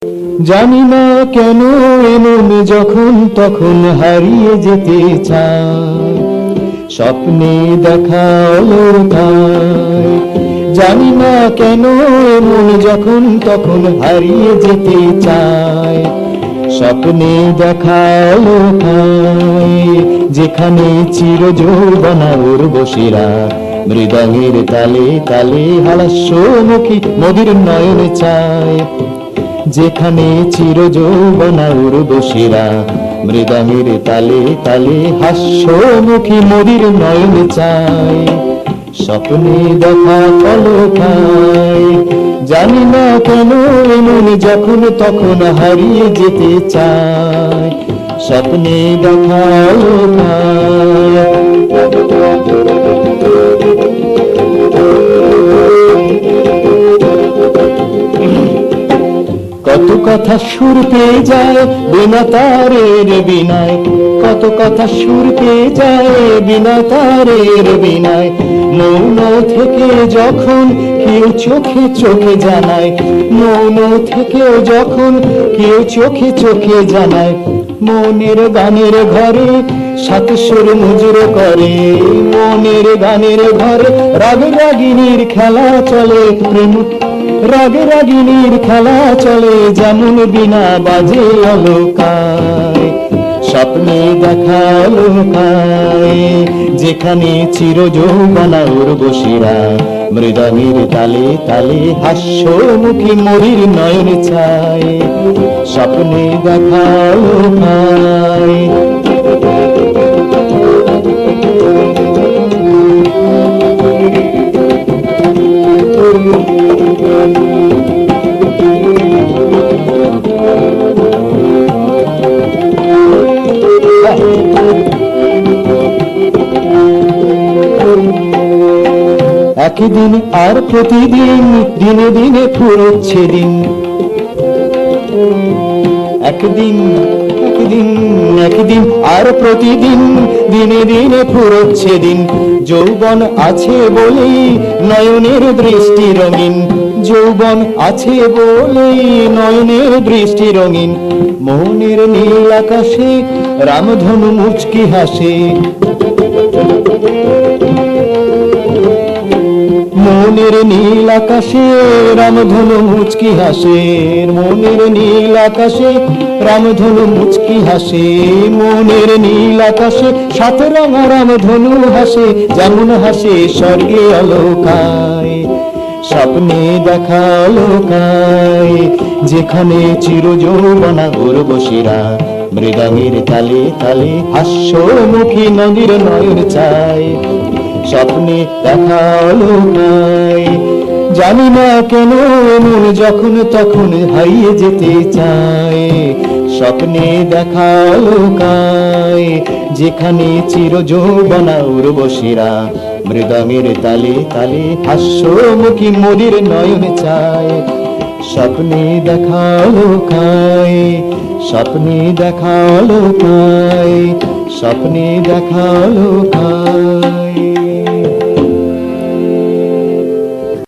জানি না কেন এমন যখন তখন হারিয়ে যেতে চায়, স্বপ্নে দেখা আলোর ঠায়। জানি না কেন এমন যখন তখন হারিয়ে যেতে চায়, স্বপ্নে দেখা আলোর ঠায়। যেখানে চির যৌবনা উর্বশীরা মৃদঙ্গের তালে তালে হাস্যমুখী নদীর নয়নে চায়। যেখানে চির যৌবনা উর্বশীরা মৃদঙ্গের তালে তালে হাস্যমুখী নদীর নয়নে চায়, স্বপ্নে দেখা পলকায়। জানি না কেন এমন যখন তখন হারিয়ে যেতে চায়, স্বপ্নে দেখা পলকায়। কত কথা সুর পেয়ে যায় বিনা তারের বিনায়, কত কথা সুর পেয়ে যায় বিনা তারের বিনায়। মৌন থেকে যখন কেউ চোখে চোখে জানায়, মৌন থেকেও যখন কেউ চোখে চোখে জানায়। মনের গানের ঘরে সাত সুর মুজুর করে, মনের গানের ঘরে রাগ রাগিনীর খেলা চলে। প্রেম রাগ রাগিনীর খেলা চলে, যেমন বিনা বাজে অলকায়, স্বপ্নে দেখা লোকায়। যেখানে চির যৌবনা উর্বশীরা মৃদঙ্গের তালে তালে হাস্যমুখী মরির নয়ন চায়, স্বপ্নে দেখা লোকায়। একদিন আর প্রতিদিন দিনে দিনে ফুরোচ্ছে দিন, একদিন একদিন একদিন আর প্রতিদিন দিনে দিনে ফুরোচ্ছে দিন। যৌবন আছে বলেই নয়নের দৃষ্টি রঙিন, যৌবন আছে বলেই নয়নের দৃষ্টি রঙিন। মনের নীল আকাশে রামধনু মুচকি হাসে, মনের নীল আকাশে রামধনু মুচকি হাসে, মনের নীল আকাশে রামধনু মুচকি হাসে। মনের নীল আকাশে সাত রঙা রামধনু হাসে, যেমন হাসে স্বর্গে অলকায়, স্বপ্নে দেখা লোকায়। যেখানে চির যৌবনা উর্বশীরা মৃদঙ্গের তালে তালে হাস্যমুখী নদীর নয়ন চায়, স্বপ্নে দেখা লোকায়। জানি না কেন এমন যখন তখন হারিয়ে যেতে চায়, স্বপ্নে দেখা লোকায়। যেখানে চির যৌবনা উর্বশীরা মৃদঙ্গের তালে তালে হাস্যমুখী মরির নয়ন চায়, স্বপ্নে দেখা লোকায়, স্বপ্নে দেখা লোকায়, স্বপ্নে দেখা লোকায়।